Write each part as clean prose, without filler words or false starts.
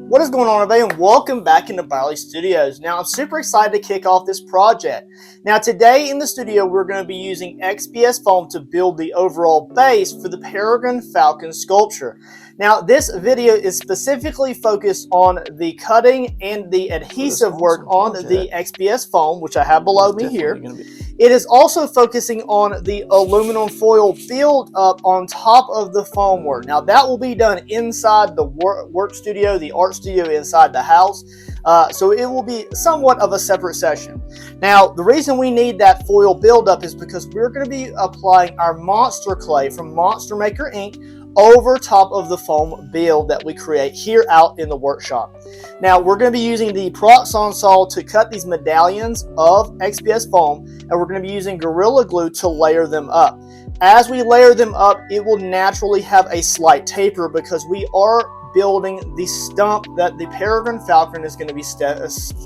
What is going on, everybody, and welcome back into Byerly Studios. Now, I'm super excited to kick off this project. Now, today in the studio, we're going to be using XPS foam to build the overall base for the Peregrine Falcon sculpture. Now, this video is specifically focused on the cutting and the adhesive work on the XPS foam, which I have below me here. It is also focusing on the aluminum foil build up on top of the foam work. Now, that will be done inside the work studio, the art studio inside the house. So it will be somewhat of a separate session. Now, the reason we need that foil buildup is because we're going to be applying our monster clay from Monster Maker Inc. over top of the foam build that we create here out in the workshop. Now, we're going to be using the Proxon Saw to cut these medallions of XPS foam, and we're going to be using Gorilla Glue to layer them up. As we layer them up, it will naturally have a slight taper because we are building the stump that the Peregrine Falcon is going to be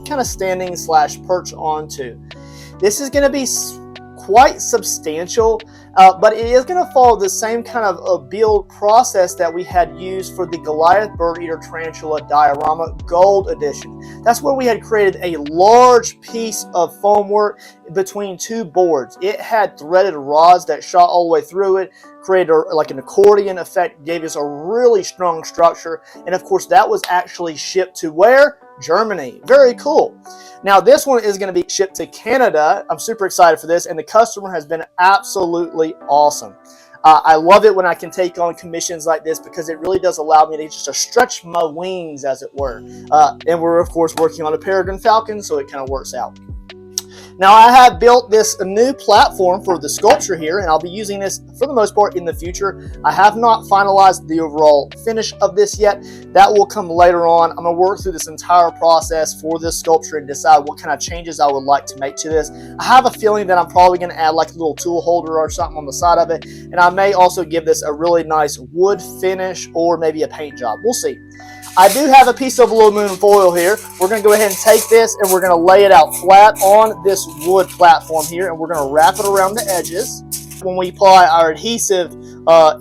kind of standing / perch onto. This is going to be quite substantial, but it is going to follow the same kind of a build process that we had used for the Goliath Bird Eater Tarantula Diorama Gold Edition. That's where we had created a large piece of foam work between two boards. It had threaded rods that shot all the way through it, created like an accordion effect, gave us a really strong structure, and of course that was actually shipped to where? Germany. Very cool. Now this one is going to be shipped to Canada. I'm super excited for this, and the customer has been absolutely awesome. I love it when I can take on commissions like this because it really does allow me to just to stretch my wings, as it were. And we're of course working on a Peregrine Falcon, so it kind of works out. Now, I have built this new platform for the sculpture here, and I'll be using this for the most part in the future. I have not finalized the overall finish of this yet. That will come later on. I'm going to work through this entire process for this sculpture and decide what kind of changes I would like to make to this. I have a feeling that I'm probably going to add like a little tool holder or something on the side of it, and I may also give this a really nice wood finish or maybe a paint job. We'll see. I do have a piece of aluminum foil here. We're going to go ahead and take this and we're going to lay it out flat on this wood platform here, and we're going to wrap it around the edges. When we apply our adhesive,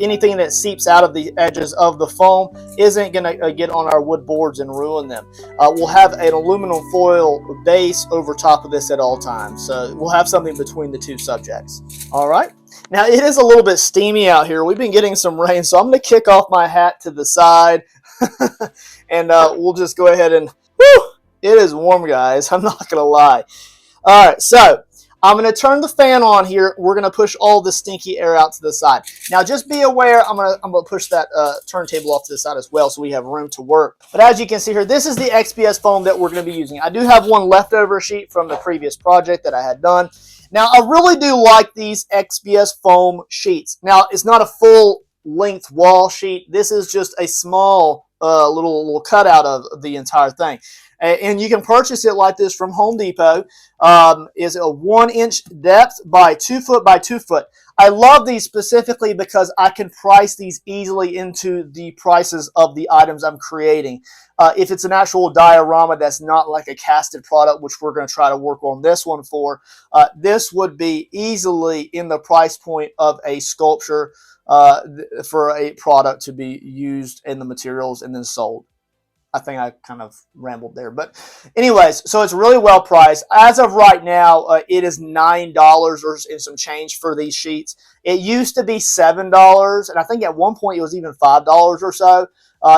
anything that seeps out of the edges of the foam isn't going to get on our wood boards and ruin them. We'll have an aluminum foil base over top of this at all times, so we'll have something between the two subjects. All right. Now, it is a little bit steamy out here. We've been getting some rain, so I'm going to kick off my hat to the side. And we'll just go ahead and, whew, it is warm, guys. I'm not going to lie. All right, so I'm going to turn the fan on here. We're going to push all the stinky air out to the side. Now, just be aware, I'm going to push that turntable off to the side as well so we have room to work. But as you can see here, this is the XPS foam that we're going to be using. I do have one leftover sheet from the previous project that I had done. Now, I really do like these XPS foam sheets. Now, it's not a full-length wall sheet. This is just a small little cutout of the entire thing. And you can purchase it like this from Home Depot. Is a 1-inch depth by 2 foot by 2 foot. I love these specifically because I can price these easily into the prices of the items I'm creating. If it's an actual diorama that's not like a casted product, which we're going to try to work on this one for, this would be easily in the price point of a sculpture for a product to be used in the materials and then sold. I think I kind of rambled there. But anyways, so it's really well priced. As of right now, it is $9 or some change for these sheets. It used to be $7, and I think at one point it was even $5 or so.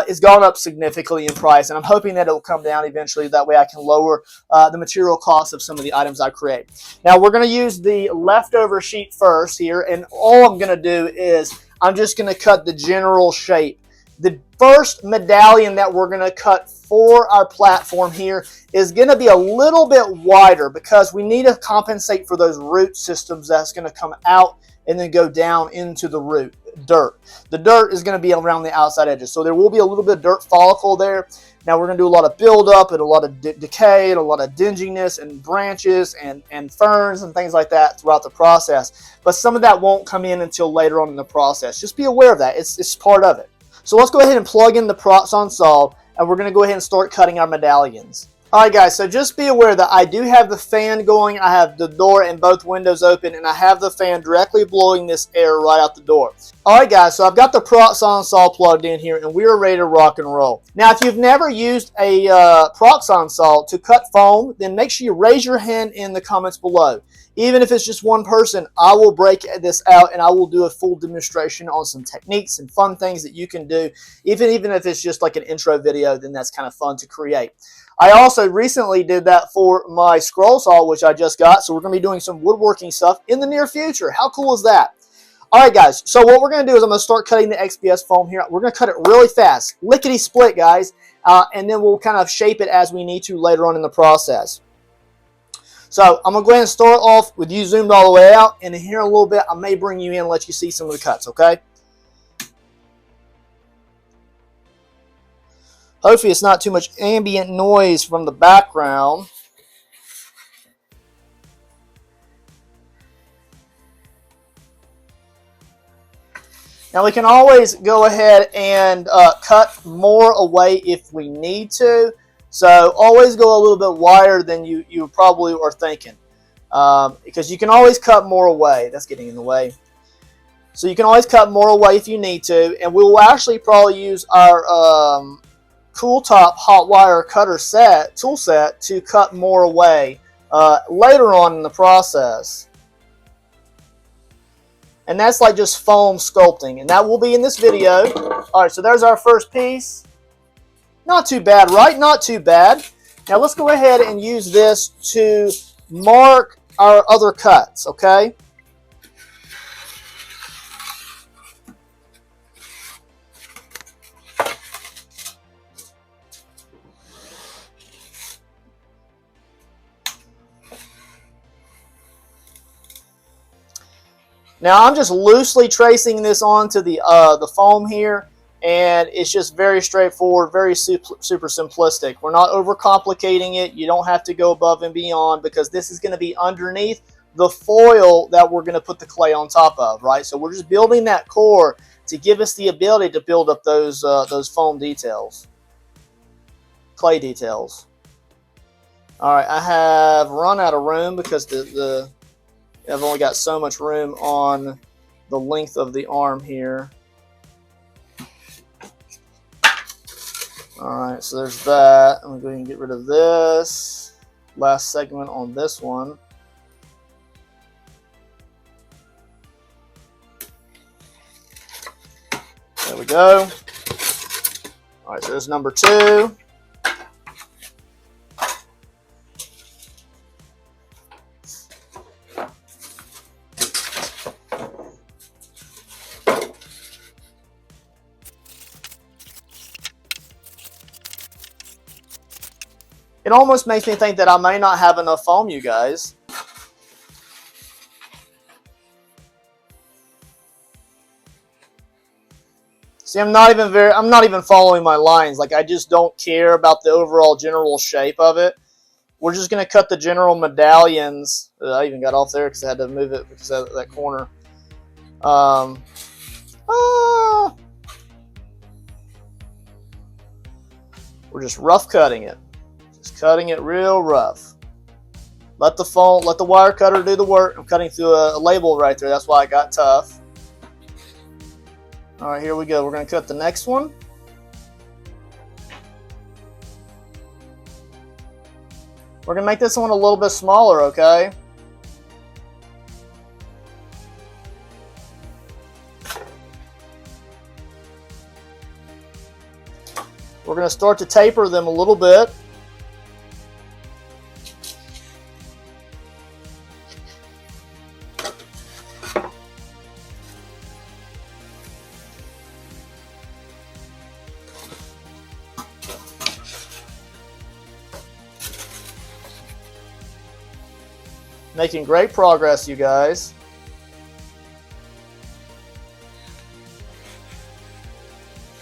It's gone up significantly in price, and I'm hoping that it will come down eventually. That way I can lower the material cost of some of the items I create. Now, we're going to use the leftover sheet first here, and all I'm going to do is I'm just going to cut the general shape. The first medallion that we're going to cut for our platform here is going to be a little bit wider because we need to compensate for those root systems that's going to come out and then go down into the root dirt. The dirt is going to be around the outside edges, so there will be a little bit of dirt follicle there. Now we're going to do a lot of buildup and a lot of decay and a lot of dinginess and branches and ferns and things like that throughout the process. But some of that won't come in until later on in the process. Just be aware of that. It's part of it. So let's go ahead and plug in the Proxon Saw, and we're going to go ahead and start cutting our medallions. Alright guys, so just be aware that I do have the fan going, I have the door and both windows open, and I have the fan directly blowing this air right out the door. Alright guys, so I've got the Proxon Saw plugged in here and we are ready to rock and roll. Now if you've never used a Proxon Saw to cut foam, then make sure you raise your hand in the comments below. Even if it's just one person, I will break this out and I will do a full demonstration on some techniques and fun things that you can do. Even if it's just like an intro video, then that's kind of fun to create. I also recently did that for my scroll saw, which I just got, so we're going to be doing some woodworking stuff in the near future. How cool is that? Alright guys, so what we're going to do is I'm going to start cutting the XPS foam here. We're going to cut it really fast, lickety-split guys, and then we'll kind of shape it as we need to later on in the process. So I'm going to go ahead and start off with you zoomed all the way out, and in here in a little bit I may bring you in and let you see some of the cuts, okay? Hopefully it's not too much ambient noise from the background. Now we can always go ahead and cut more away if we need to. So always go a little bit wider than you probably are thinking. Because you can always cut more away. That's getting in the way. So you can always cut more away if you need to. And we will actually probably use our Cool Top hot wire cutter tool set to cut more away later on in the process. And that's like just foam sculpting, and that will be in this video. Alright, so there's our first piece. Not too bad, right? Not too bad. Now let's go ahead and use this to mark our other cuts, okay? Now I'm just loosely tracing this onto the foam here, and it's just very straightforward, very super simplistic. We're not overcomplicating it. You don't have to go above and beyond because this is going to be underneath the foil that we're going to put the clay on top of, right? So we're just building that core to give us the ability to build up those foam details, clay details. All right, I have run out of room because I've only got so much room on the length of the arm here. Alright, so there's that. I'm going to go ahead and get rid of this. Last segment on this one. There we go. Alright, so there's number 2. It almost makes me think that I may not have enough foam, you guys. See, I'm not even following my lines. Like, I just don't care about the overall general shape of it. We're just going to cut the general medallions. I even got off there because I had to move it because of that corner. We're just rough cutting it. Just cutting it real rough. Let the wire cutter do the work. I'm cutting through a label right there. That's why I got tough. All right, here we go. We're going to cut the next one. We're going to make this one a little bit smaller, okay? We're going to start to taper them a little bit. Making great progress, you guys.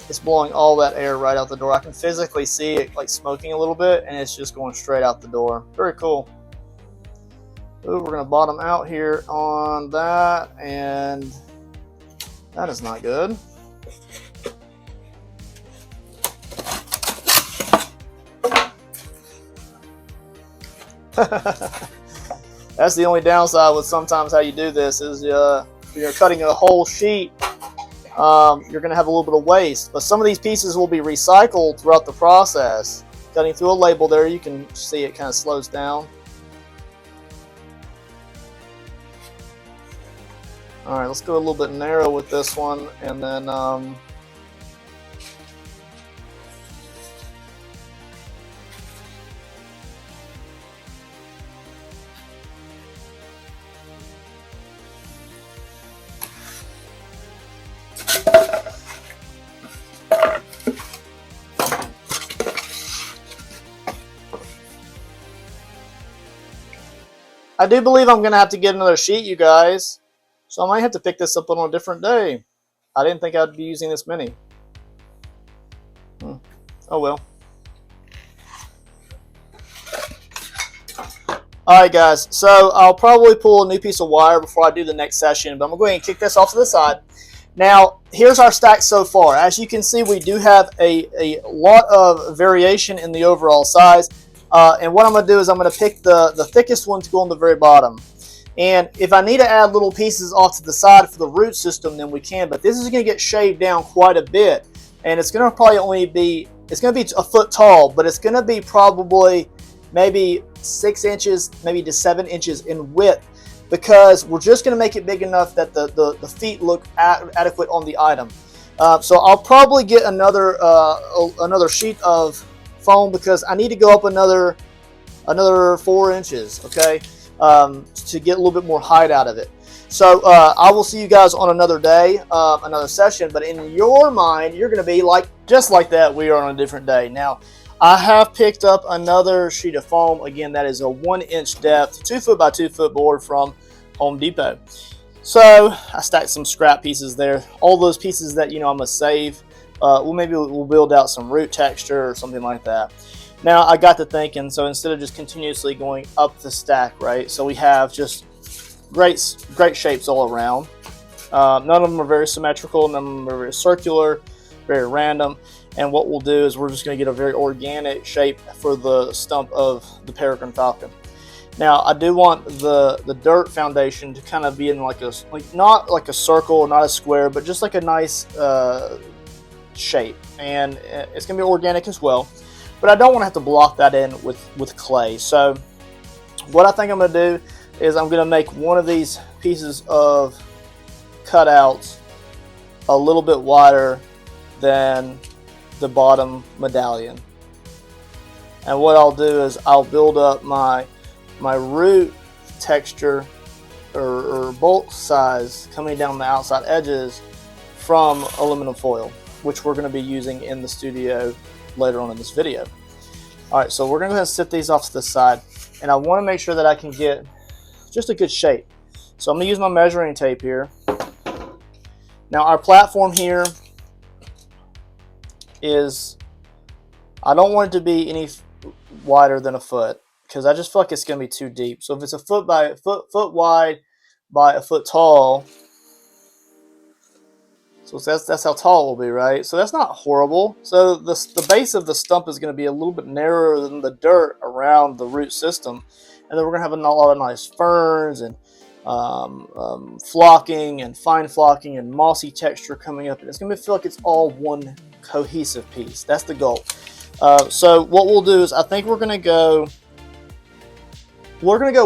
It's blowing all that air right out the door. I can physically see it like smoking a little bit, and it's just going straight out the door. Very cool. Ooh, we're going to bottom out here on that, and that is not good. That's the only downside with sometimes how you do this is when you're cutting a whole sheet, you're going to have a little bit of waste. But some of these pieces will be recycled throughout the process. Cutting through a label there, you can see it kind of slows down. All right, let's go a little bit narrow with this one, and then I do believe I'm going to have to get another sheet, you guys. So I might have to pick this up on a different day. I didn't think I'd be using this many. Oh well. Alright guys, so I'll probably pull a new piece of wire before I do the next session, but I'm going to go ahead and kick this off to the side. Now, here's our stack so far. As you can see, we do have a lot of variation in the overall size. And what I'm going to do is I'm going to pick the thickest one to go on the very bottom. And if I need to add little pieces off to the side for the root system, then we can. But this is going to get shaved down quite a bit. And it's going to probably only be, it's going to be a foot tall, but it's going to be probably maybe 6 inches, maybe to 7 inches in width, because we're just going to make it big enough that the feet look adequate on the item. So I'll probably get another sheet of foam because I need to go up another 4 inches, okay, to get a little bit more height out of it. So I will see you guys on another day, another session. But in your mind, you're going to be like just like that. We are on a different day now. I have picked up another sheet of foam. Again, that is a 1-inch depth, 2 foot by 2 foot board from Home Depot. So I stacked some scrap pieces there. All those pieces that I'm gonna save. Maybe we'll build out some root texture or something like that. Now I got to thinking, so instead of just continuously going up the stack, right? So we have just great shapes all around. None of them are very symmetrical. None of them are very circular, very random. And what we'll do is we're just going to get a very organic shape for the stump of the Peregrine Falcon. Now I do want the dirt foundation to kind of be in like not like a circle, not a square, but just like a nice shape. And it's going to be organic as well. But I don't want to have to block that in with clay. So what I think I'm going to do is I'm going to make one of these pieces of cutouts a little bit wider than the bottom medallion. And what I'll do is I'll build up my root texture or bolt size coming down the outside edges from aluminum foil, which we're going to be using in the studio later on in this video. Alright, so we're going to go ahead and sit these off to the side, and I want to make sure that I can get just a good shape. So I'm going to use my measuring tape here. Now our platform here is, I don't want it to be any wider than a foot because I just feel like it's going to be too deep. So if it's a foot wide by a foot tall, so that's how tall it will be, right? So that's not horrible. So the base of the stump is going to be a little bit narrower than the dirt around the root system, and then we're going to have a lot of nice ferns and flocking and fine flocking and mossy texture coming up, and it's going to feel like it's all one cohesive piece. That's the goal. So what we'll do is I think we're going to go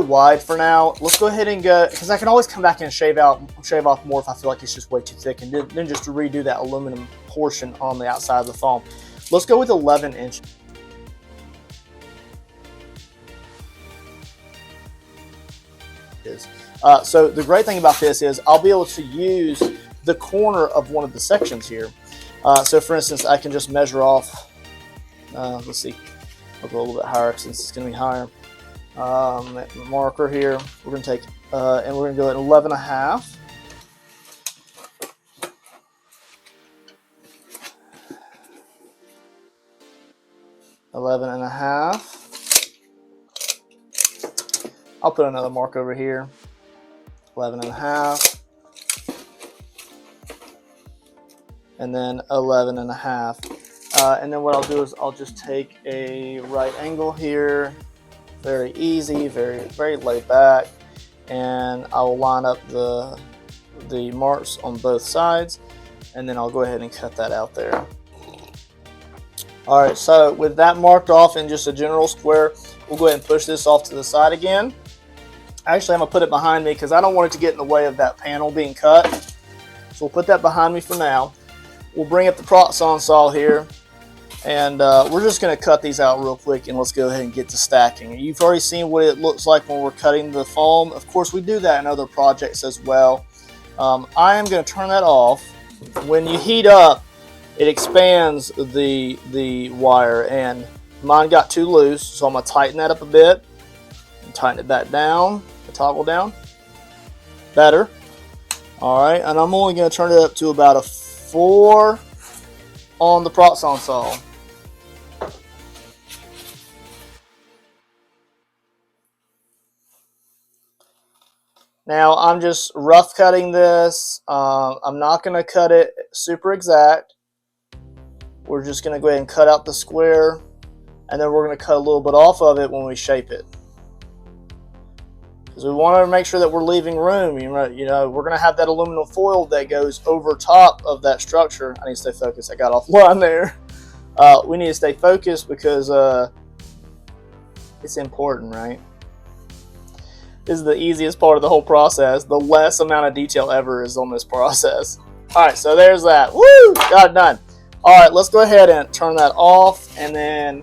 wide for now. Let's go ahead and go, because I can always come back and shave off more if I feel like it's just way too thick, and then just to redo that aluminum portion on the outside of the foam. Let's go with 11 inches. So the great thing about this is I'll be able to use the corner of one of the sections here. So for instance, I can just measure off, let's see, I'll go a little bit higher since it's going to be higher. Marker here, we're going to take, and we're going to go at 11.5. I'll put another mark over here, 11.5. And then 11.5. And then what I'll do is I'll just take a right angle here Very easy, very laid back. And I will line up the marks on both sides, and then I'll go ahead and cut that out there. Alright, so with that marked off in just a general square, we'll go ahead and push this off to the side again. Actually, I'm going to put it behind me because I don't want it to get in the way of that panel being cut. So we'll put that behind me for now. We'll bring up the Proxon Saw here, and we're just going to cut these out real quick, and let's go ahead and get to stacking. You've already seen what it looks like when we're cutting the foam. Of course, we do that in other projects as well. I am going to turn that off. When you heat up, it expands the wire, and mine got too loose, so I'm going to tighten that up a bit and tighten it back down, the toggle down. Better. Alright, and I'm only going to turn it up to about a 4 on the Proxon Saw. Now I'm just rough cutting this. I'm not going to cut it super exact. We're just going to go ahead and cut out the square, and then we're going to cut a little bit off of it when we shape it. Because we want to make sure that we're leaving room. You know, we're going to have that aluminum foil that goes over top of that structure. I need to stay focused. I got offline there. We need to stay focused because it's important, right? This is the easiest part of the whole process. The less amount of detail ever is on this process. Alright, so there's that. Woo! Got it done. Alright, let's go ahead and turn that off, and then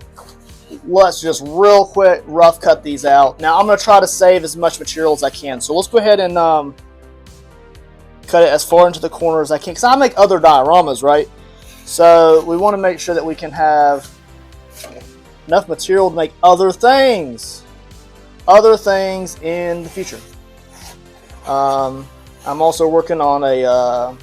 let's just real quick rough cut these out. Now I'm going to try to save as much material as I can. So let's go ahead and cut it as far into the corner as I can, because I make other dioramas, right? So we want to make sure that we can have enough material to make other things in the future. I'm also working on a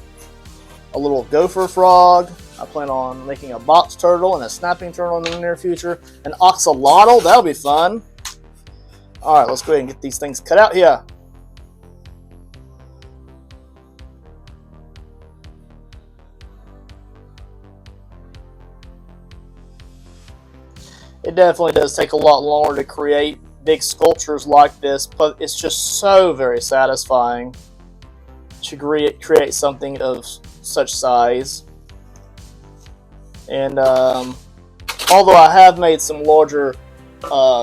little gopher frog. I plan on making a box turtle and a snapping turtle in the near future. An oxalotl, that'll be fun. Alright, let's go ahead and get these things cut out here. It definitely does take a lot longer to create big sculptures like this, but it's just so very satisfying to create something of such size. And although I have made some larger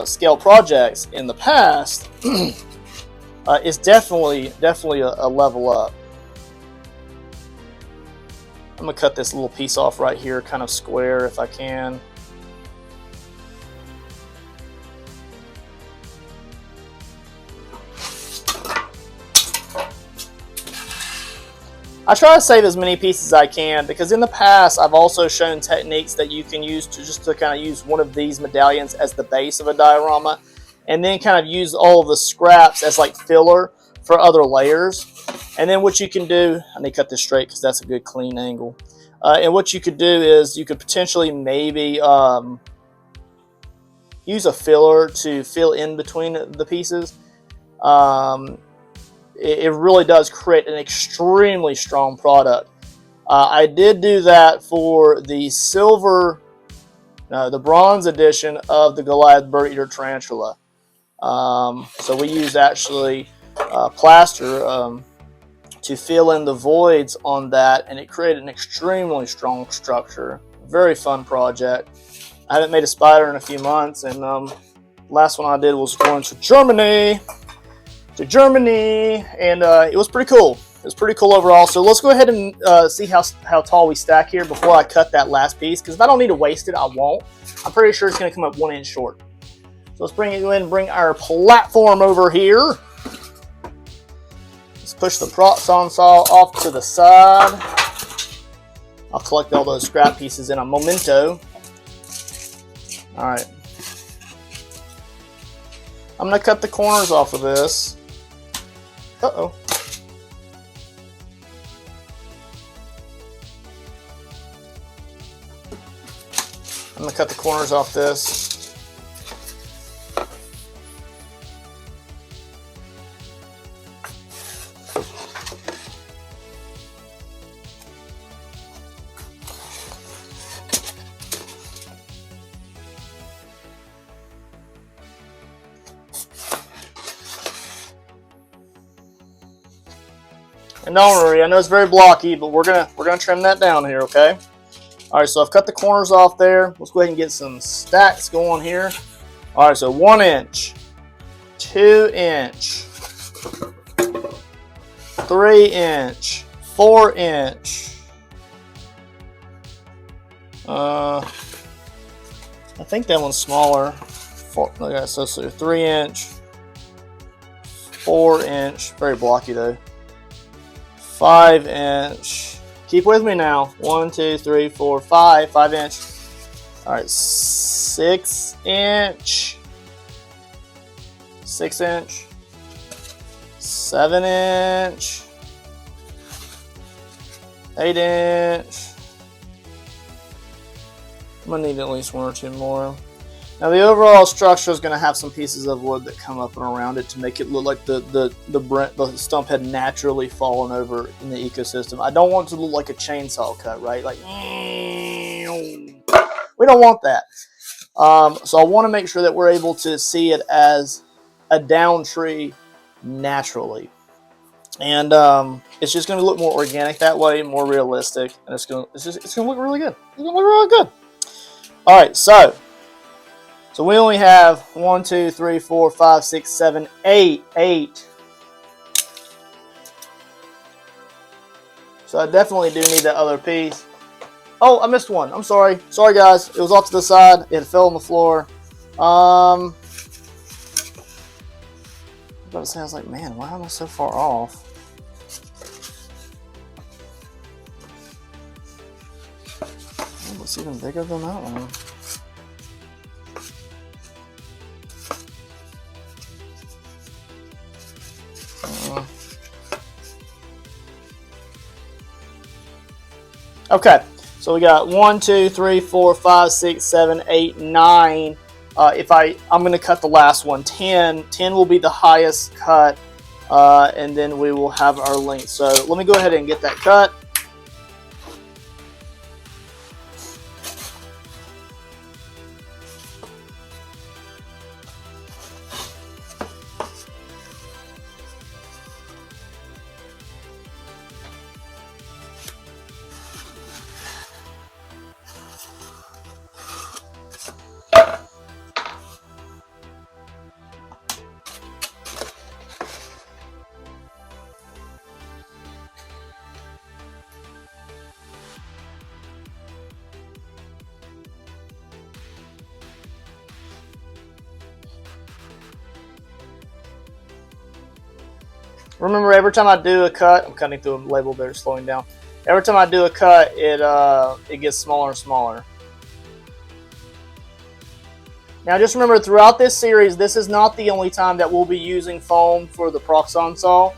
scale projects in the past, it's definitely a level up. I'm gonna cut this little piece off right here, kind of square if I can. I try to save as many pieces as I can, because in the past I've also shown techniques that you can use to kind of use one of these medallions as the base of a diorama, and then kind of use all of the scraps as like filler for other layers. And then what you can do, I need to cut this straight because that's a good clean angle. And what you could do is you could potentially maybe use a filler to fill in between the pieces. It really does create an extremely strong product. I did do that for the the bronze edition of the Goliath Bird Eater Tarantula. So we used actually plaster to fill in the voids on that, and it created an extremely strong structure. Very fun project. I haven't made a spider in a few months, and last one I did was going to Germany. And it was pretty cool. It was pretty cool overall. So let's go ahead and see how tall we stack here before I cut that last piece, because if I don't need to waste it, I won't. I'm pretty sure it's going to come up 1 inch short. So let's go ahead and bring our platform over here. Let's push the Proxon Saw off to the side. I'll collect all those scrap pieces in a momento. Alright. I'm going to cut the corners off of this. Uh-oh. I'm going to cut the corners off this. And don't worry, I know it's very blocky, but we're gonna trim that down here, okay? All right, so I've cut the corners off there. Let's go ahead and get some stacks going here. All right, so 1 inch, 2 inch, 3 inch, 4 inch. I think that one's smaller. Okay, so 3 inch, 4 inch, very blocky though. 5 inch. Keep with me now. 1, 2, 3, 4, 5. 5 inch. All right, 6 inch. 6 inch. 7 inch. 8 inch. I'm gonna need at least 1 or 2 more. Now the overall structure is going to have some pieces of wood that come up and around it to make it look like the stump had naturally fallen over in the ecosystem. I don't want it to look like a chainsaw cut, right? Like, we don't want that. So I want to make sure that we're able to see it as a down tree naturally. And it's just going to look more organic that way, more realistic, and it's going to look really good. It's going to look really good. All right, so we only have 1, 2, 3, 4, 5, 6, 7, 8. 8. So I definitely do need that other piece. Oh, I missed one. I'm sorry. Sorry, guys. It was off to the side. It fell on the floor. I was about to say, I was like, man, why am I so far off? Oh, it's even bigger than that one. Okay, so we got 1, 2, 3, 4, 5, 6, 7, 8, 9. I'm going to cut the last one. 10 will be the highest cut, and then we will have our length. So let me go ahead and get that cut. Remember, every time I do a cut, I'm cutting through a label there, slowing down. Every time I do a cut, it gets smaller and smaller. Now, just remember, throughout this series, this is not the only time that we'll be using foam for the Proxon Saw.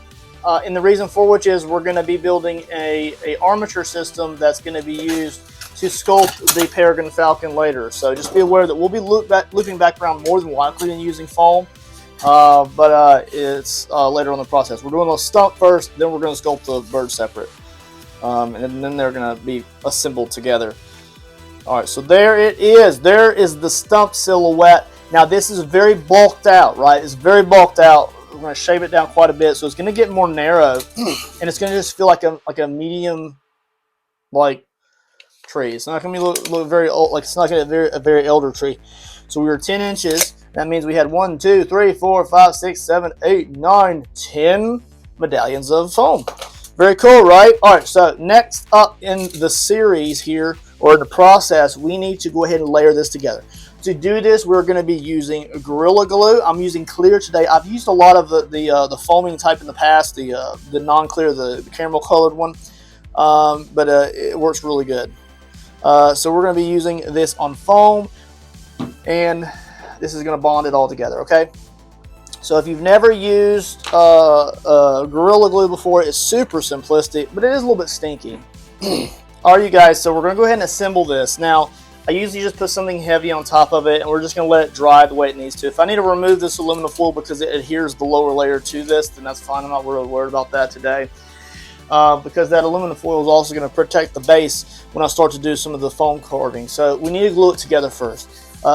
And the reason for which is we're going to be building a armature system that's going to be used to sculpt the Peregrine Falcon later. So just be aware that we'll be looping back around more than likely than using foam. But it's later on in the process. We're doing the stump first, then we're going to sculpt the bird separate. And then they're going to be assembled together. Alright, so there it is. There is the stump silhouette. Now this is very bulked out, right? It's very bulked out. We're going to shave it down quite a bit, so it's going to get more narrow, and it's going to just feel like a medium, like, tree. It's not going to look very old, like it's not going to be a very elder tree. So we were 10 inches. That means we had 1, 2, 3, 4, 5, 6, 7, 8, 9, 10 medallions of foam. Very cool, right? All right, so next up in the series here, or in the process, we need to go ahead and layer this together. To do this, we're going to be using Gorilla Glue. I'm using clear today. I've used a lot of the foaming type in the past, the non-clear, the caramel colored one, but it works really good. So we're going to be using this on foam, and this is going to bond it all together, okay? So if you've never used Gorilla Glue before, it's super simplistic, but it is a little bit stinky. All right, you guys, so we're going to go ahead and assemble this. Now, I usually just put something heavy on top of it, and we're just going to let it dry the way it needs to. If I need to remove this aluminum foil because it adheres the lower layer to this, then that's fine. I'm not really worried about that today. Because that aluminum foil is also going to protect the base when I start to do some of the foam carving. So we need to glue it together first.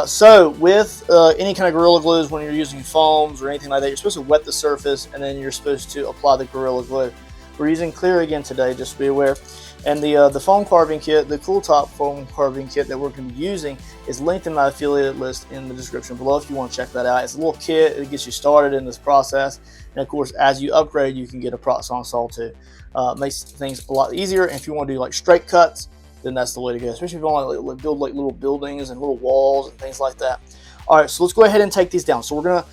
So with any kind of Gorilla Glues, when you're using foams or anything like that, you're supposed to wet the surface, and then you're supposed to apply the Gorilla Glue. We're using clear again today, just to be aware. And the foam carving kit, the cool top foam carving kit that we're going to be using is linked in my affiliate list in the description below if you want to check that out. It's a little kit. It gets you started in this process. And of course, as you upgrade, you can get a Proxon Saw too. Makes things a lot easier. And if you want to do like straight cuts, then that's the way to go, especially if you want to build like little buildings and little walls and things like that. All right, so let's go ahead and take these down. So we're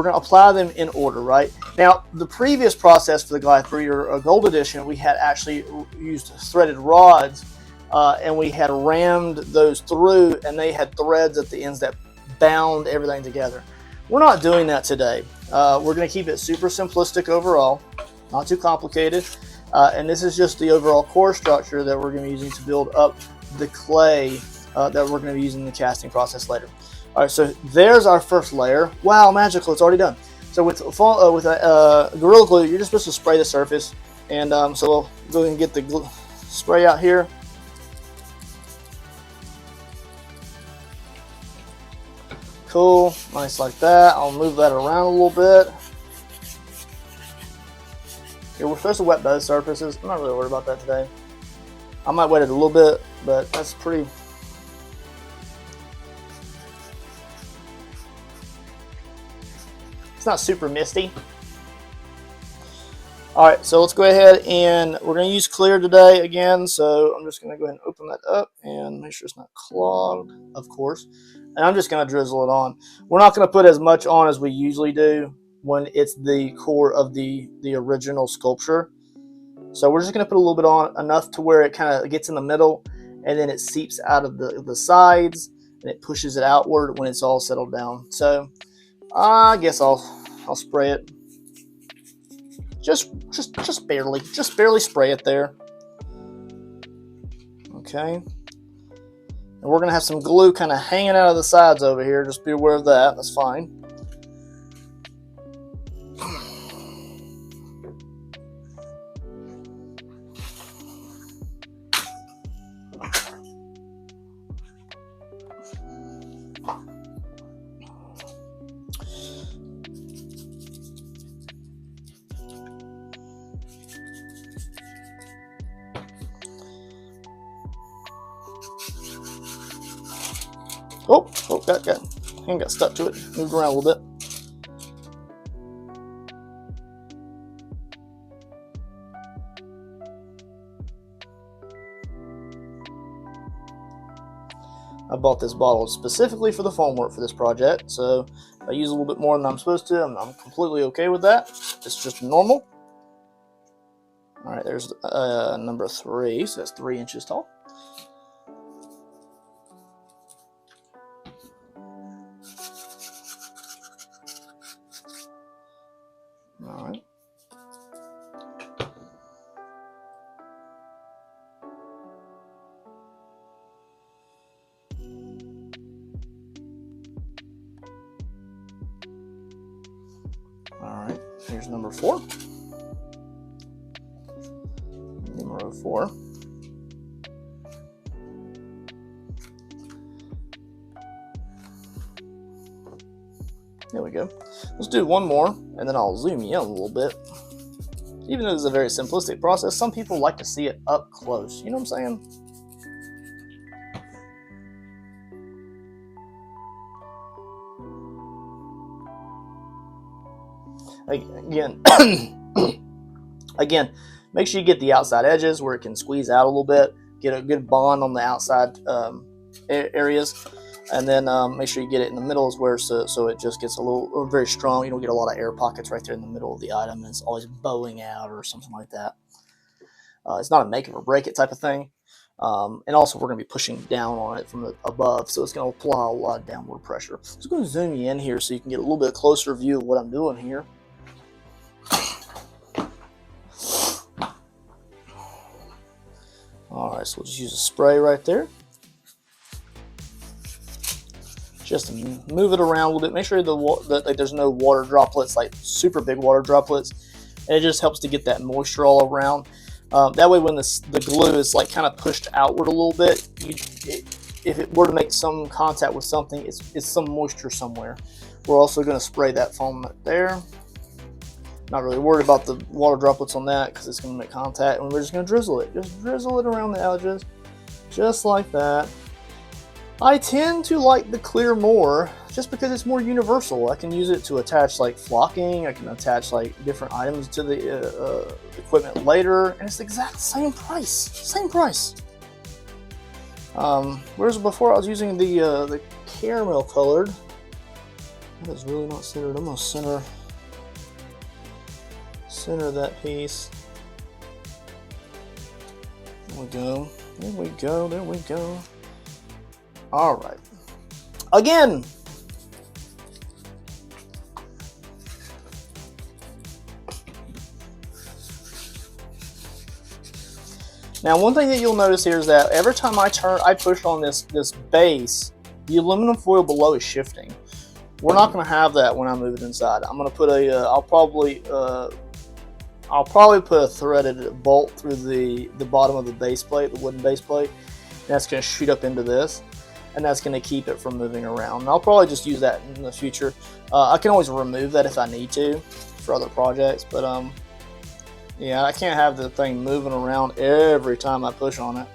gonna apply them in order, right? Now, the previous process for the Goliath Breeder Gold Edition, we had actually used threaded rods, and we had rammed those through, and they had threads at the ends that bound everything together. We're not doing that today. We're gonna keep it super simplistic overall, not too complicated, and this is just the overall core structure that we're gonna be using to build up the clay that we're gonna be using in the casting process later. All right, so there's our first layer. Wow, magical, it's already done. So with Gorilla Glue, you're just supposed to spray the surface. And so we'll go ahead and get the spray out here. Cool, nice like that. I'll move that around a little bit. Okay, we're supposed to wet both surfaces. I'm not really worried about that today. I might wet it a little bit, but that's pretty... It's not super misty. All right, so let's go ahead and we're going to use clear today again. So I'm just going to go ahead and open that up and make sure it's not clogged, of course. And I'm just going to drizzle it on. We're not going to put as much on as we usually do when it's the core of the original sculpture. So we're just going to put a little bit on, enough to where it kind of gets in the middle, and then it seeps out of the sides, and it pushes it outward when it's all settled down. So I guess I'll spray it. Just barely spray it there. Okay. And we're gonna have some glue kind of hanging out of the sides over here. Just be aware of that. That's fine. Got stuck to it. Moved around a little bit. I bought this bottle specifically for the foam work for this project, so if I use a little bit more than I'm supposed to, I'm completely okay with that. It's just normal. All right, there's number 3, so that's 3 inches tall. All right. All right, here's number 4. Number 4. There we go. Let's do one more, and then I'll zoom you in a little bit. Even though this is a very simplistic process, some people like to see it up close. You know what I'm saying? Again, make sure you get the outside edges where it can squeeze out a little bit. Get a good bond on the outside areas. And then make sure you get it in the middle is where so it just gets a little very strong. You don't get a lot of air pockets right there in the middle of the item, and it's always bowing out or something like that. It's not a make it or break it type of thing. And also we're going to be pushing down on it from above, so it's going to apply a lot of downward pressure. So I'm going to zoom you in here so you can get a little bit closer view of what I'm doing here. All right, so we'll just use a spray right there. Just move it around a little bit. Make sure that there's no water droplets, like super big water droplets. And it just helps to get that moisture all around. That way when the glue is like kind of pushed outward a little bit, if it were to make some contact with something, it's some moisture somewhere. We're also going to spray that foam right there. Not really worried about the water droplets on that because it's going to make contact, and we're just going to drizzle it. Just drizzle it around the edges, just like that. I tend to like the clear more just because it's more universal. I can use it to attach like flocking. I can attach like different items to the equipment later, and it's the exact same price. Same price. Whereas before I was using the caramel colored. That is really not centered. I'm gonna center that piece. There we go. There we go. There we go. All right. Again. Now, one thing that you'll notice here is that every time I push on this base, the aluminum foil below is shifting. We're not going to have that when I move it inside. I'm going to put I'll probably put a threaded bolt through the bottom of the base plate, the wooden base plate. And that's going to shoot up into this, and that's going to keep it from moving around. And I'll probably just use that in the future. I can always remove that if I need to for other projects, but yeah, I can't have the thing moving around every time I push on it.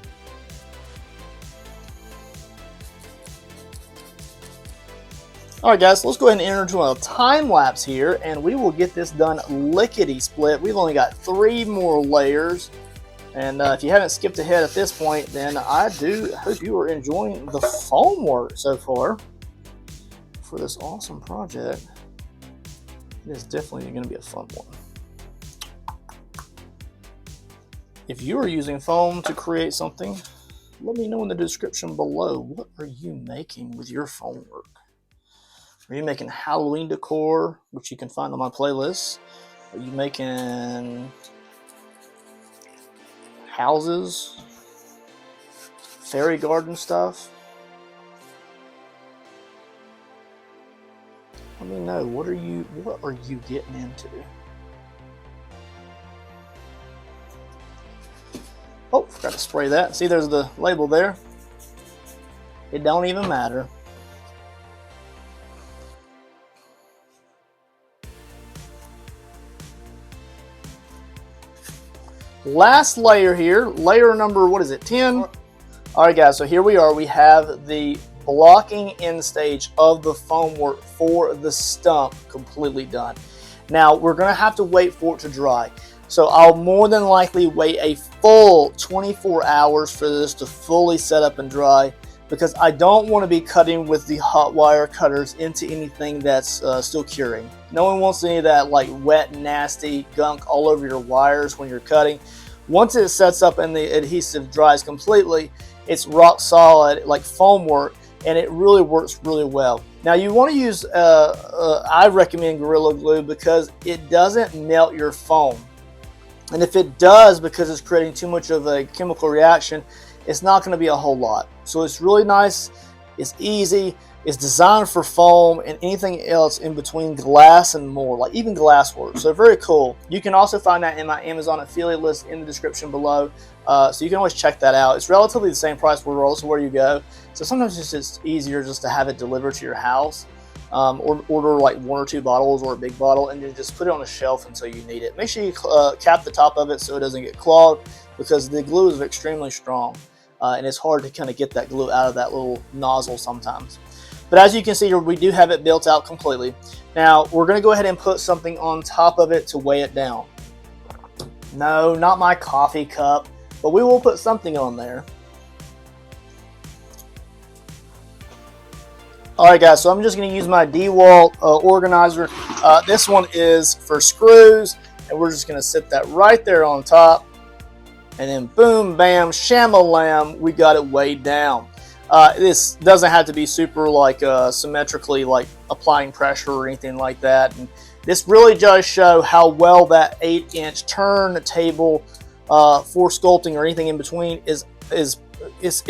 Alright guys, so let's go ahead and enter into a time lapse here, and we will get this done lickety-split. We've only got 3 more layers, and if you haven't skipped ahead at this point, then I do hope you are enjoying the foam work so far for this awesome project. It is definitely going to be a fun one. If you are using foam to create something, let me know in the description below. What are you making with your foam work? Are you making Halloween decor, which you can find on my playlist? Are you making houses, fairy garden stuff? Let me know. What are you getting into? Oh, forgot to spray that. See, there's the label there. It don't even matter. Last layer here, layer number, what is it, 10? All right, guys, so here we are. We have the blocking end stage of the foam work for the stump completely done. Now, we're going to have to wait for it to dry. So I'll more than likely wait a full 24 hours for this to fully set up and dry, because I don't want to be cutting with the hot wire cutters into anything that's still curing. No one wants any of that like wet, nasty gunk all over your wires when you're cutting. Once it sets up and the adhesive dries completely, it's rock solid like foam work, and it really works really well. Now you want to use, I recommend Gorilla Glue because it doesn't melt your foam. And if it does, because it's creating too much of a chemical reaction, it's not going to be a whole lot. So it's really nice, it's easy, it's designed for foam and anything else in between glass and more, like even glass work. So very cool. You can also find that in my Amazon affiliate list in the description below. So you can always check that out. It's relatively the same price regardless of where you go. So sometimes it's just easier just to have it delivered to your house. Or order like 1 or 2 bottles or a big bottle and then just put it on a shelf until you need it. Make sure you cap the top of it so it doesn't get clogged, because the glue is extremely strong and it's hard to kind of get that glue out of that little nozzle sometimes. But as you can see here, we do have it built out completely. Now we're going to go ahead and put something on top of it to weigh it down. No, not my coffee cup, but we will put something on there. Alright guys, so I'm just going to use my DeWalt organizer. This one is for screws, and we're just going to sit that right there on top. And then boom, bam, shamalam, we got it weighed down. This doesn't have to be super like symmetrically like applying pressure or anything like that. And this really does show how well that 8-inch turntable for sculpting or anything in between is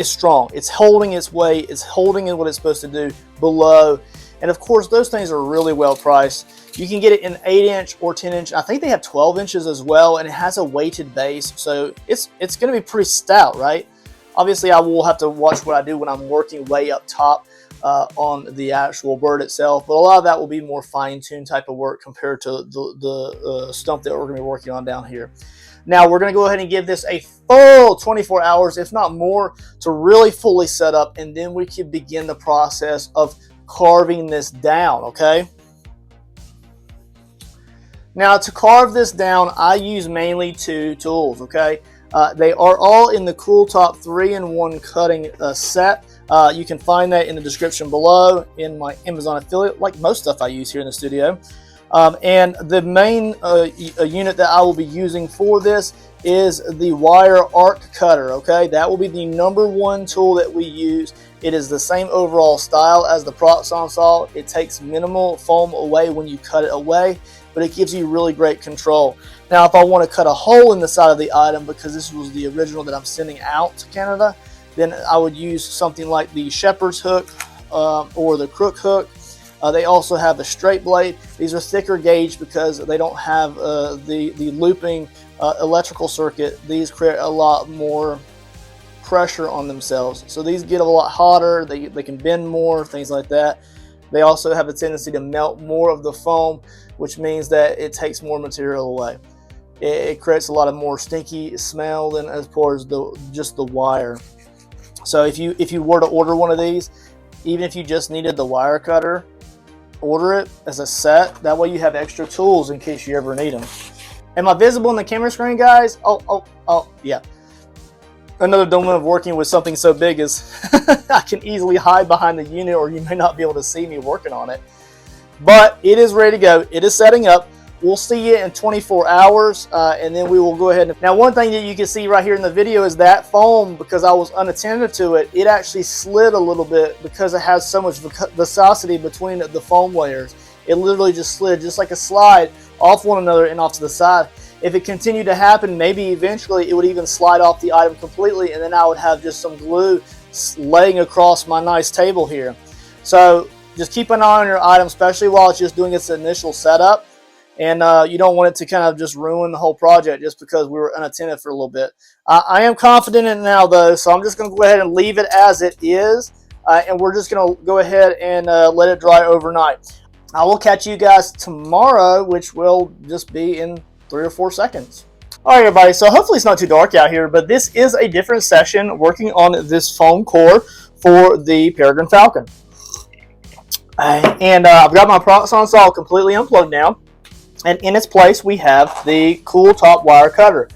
strong. It's holding its weight, it's holding in what it's supposed to do below, and of course those things are really well priced. You can get it in 8-inch or 10-inch. I think they have 12 inches as well, and it has a weighted base, so it's going to be pretty stout, right? Obviously I will have to watch what I do when I'm working way up top, on the actual bird itself, but a lot of that will be more fine-tuned type of work compared to the stump that we're going to be working on down here. Now we're going to go ahead and give this a full 24 hours, if not more, to really fully set up, and then we can begin the process of carving this down, okay? Now to carve this down, I use mainly 2 tools, okay? They are all in the Cool Top 3-in-1 cutting set. You can find that in the description below in my Amazon affiliate, like most stuff I use here in the studio. And the main unit that I will be using for this is the wire arc cutter, okay? That will be the #1 tool that we use. It is the same overall style as the Proxon Saw. It takes minimal foam away when you cut it away, but it gives you really great control. Now, if I want to cut a hole in the side of the item, because this was the original that I'm sending out to Canada, then I would use something like the shepherd's hook or the crook hook. They also have a straight blade. These are thicker gauge because they don't have the looping electrical circuit. These create a lot more pressure on themselves. So these get a lot hotter, they can bend more, things like that. They also have a tendency to melt more of the foam, which means that it takes more material away. It creates a lot of more stinky smell than as far as just the wire. So if you were to order one of these, even if you just needed the wire cutter, order it as a set. That way you have extra tools in case you ever need them. Am I visible on the camera screen, guys? Oh, yeah. Another dilemma of working with something so big is I can easily hide behind the unit, or you may not be able to see me working on it. But it is ready to go. It is setting up. We'll see you in 24 hours, and then we will go ahead. Now, one thing that you can see right here in the video is that foam, because I was unattended to it, it actually slid a little bit because it has so much viscosity between the foam layers. It literally just slid, just like a slide, off one another and off to the side. If it continued to happen, maybe eventually it would even slide off the item completely, and then I would have just some glue laying across my nice table here. So just keep an eye on your item, especially while it's just doing its initial setup. And you don't want it to kind of just ruin the whole project just because we were unattended for a little bit. I am confident in it now, though, so I'm just going to go ahead and leave it as it is. And we're just going to go ahead and let it dry overnight. I will catch you guys tomorrow, which will just be in 3 or 4 seconds. All right, everybody, so hopefully it's not too dark out here, but this is a different session working on this foam core for the Peregrine Falcon. And I've got my Proxon Saw completely unplugged now. And in its place, we have the Cool Top wire cutter.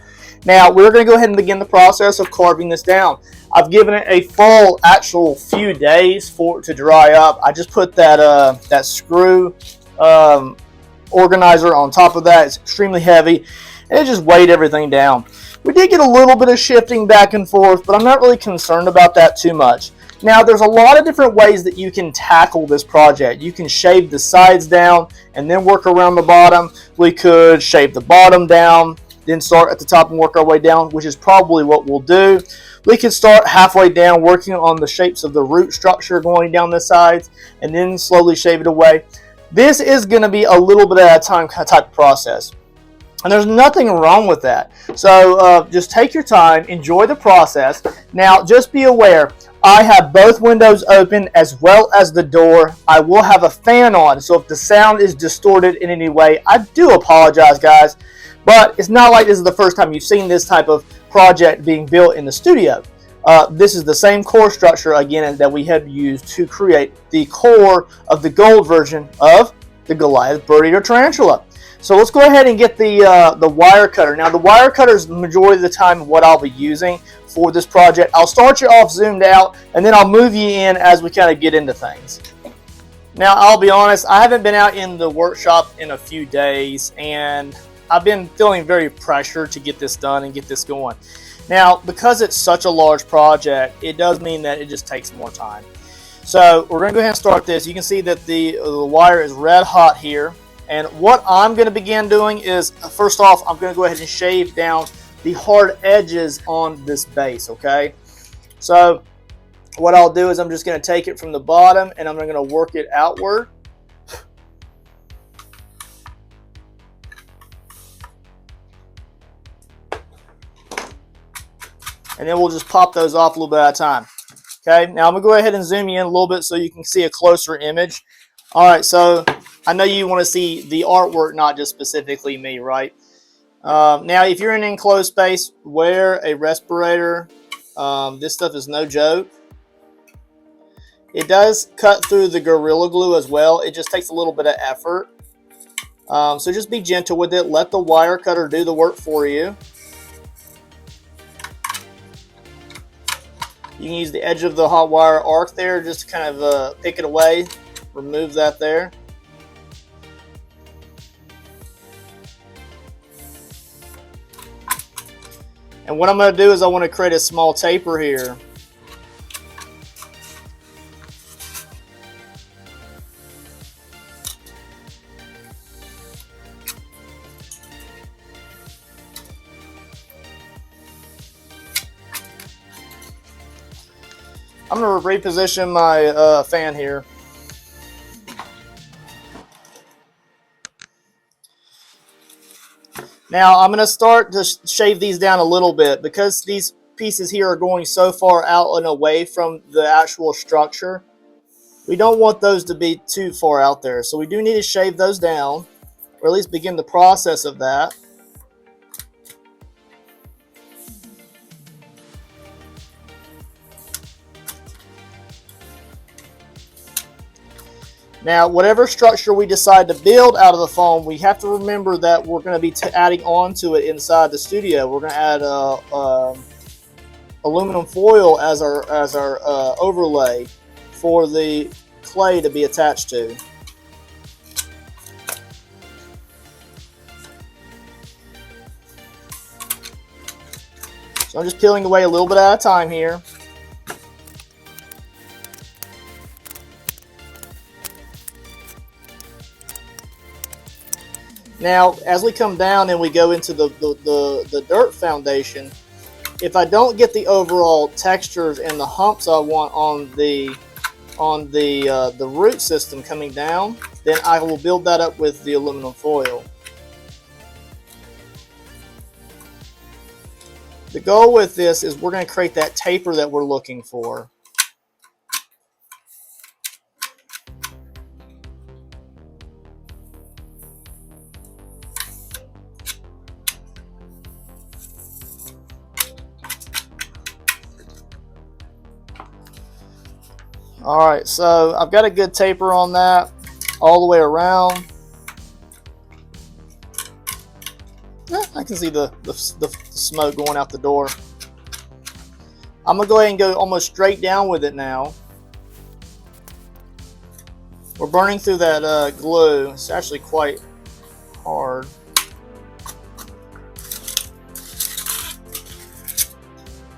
Now, we're going to go ahead and begin the process of carving this down. I've given it a full, actual few days for it to dry up. I just put that that screw organizer on top of that. It's extremely heavy, and it just weighed everything down. We did get a little bit of shifting back and forth, but I'm not really concerned about that too much. Now, there's a lot of different ways that you can tackle this project. You can shave the sides down and then work around the bottom. We could shave the bottom down, then start at the top and work our way down, which is probably what we'll do. We could start halfway down working on the shapes of the root structure going down the sides and then slowly shave it away. This is going to be a little bit at a time type of process. And there's nothing wrong with that. So just take your time, enjoy the process. Now, just be aware, I have both windows open as well as the door. I will have a fan on, so if the sound is distorted in any way, I do apologize, guys. But it's not like this is the first time you've seen this type of project being built in the studio. This is the same core structure, again, that we have used to create the core of the gold version of the Goliath Bird Eater Tarantula. So let's go ahead and get the wire cutter. Now, the wire cutter is the majority of the time what I'll be using for this project. I'll start you off zoomed out, and then I'll move you in as we kind of get into things. Now, I'll be honest, I haven't been out in the workshop in a few days, and I've been feeling very pressured to get this done and get this going. Now, because it's such a large project, it does mean that it just takes more time. So we're going to go ahead and start this. You can see that the wire is red hot here. And what I'm going to begin doing is, first off, I'm going to go ahead and shave down the hard edges on this base, okay? So what I'll do is I'm just going to take it from the bottom and I'm going to work it outward. And then we'll just pop those off a little bit at a time. Okay, now I'm going to go ahead and zoom you in a little bit so you can see a closer image. All right, so I know you want to see the artwork, not just specifically me, right? Now, if you're in an enclosed space, wear a respirator. This stuff is no joke. It does cut through the Gorilla Glue as well. It just takes a little bit of effort. So just be gentle with it. Let the wire cutter do the work for you. You can use the edge of the hot wire arc there just to kind of pick it away. Remove that there. And what I'm going to do is I want to create a small taper here. I'm going to reposition my fan here. Now I'm going to start to shave these down a little bit because these pieces here are going so far out and away from the actual structure. We don't want those to be too far out there. So we do need to shave those down, or at least begin the process of that. Now, whatever structure we decide to build out of the foam, we have to remember that we're going to be adding on to it inside the studio. We're going to add aluminum foil as our overlay for the clay to be attached to. So I'm just peeling away a little bit at a time here. Now, as we come down and we go into the dirt foundation, if I don't get the overall textures and the humps I want on the root system coming down, then I will build that up with the aluminum foil. The goal with this is we're going to create that taper that we're looking for. Alright, so I've got a good taper on that all the way around. I can see the smoke going out the door. I'm going to go ahead and go almost straight down with it now. We're burning through that glue. It's actually quite hard.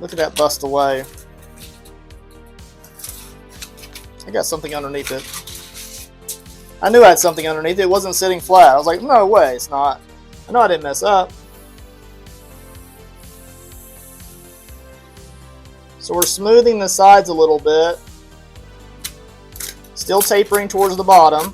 Look at that bust away. I got something underneath it. I knew I had something underneath it. It wasn't sitting flat. I was like, no way, it's not. I know I didn't mess up. So we're smoothing the sides a little bit. Still tapering towards the bottom.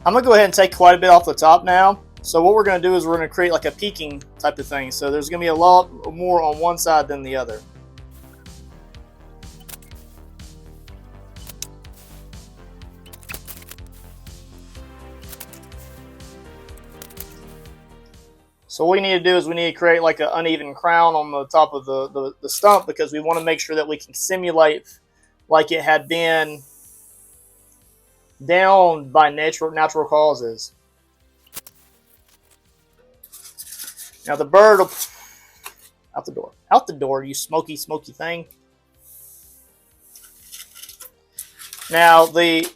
I'm going to go ahead and take quite a bit off the top now. So what we're going to do is we're going to create like a peaking type of thing. So there's going to be a lot more on one side than the other. So what we need to do is we need to create like an uneven crown on the top of the stump, because we want to make sure that we can simulate like it had been down by natural causes. Now the bird will out the door. Out the door, you smoky thing. Now the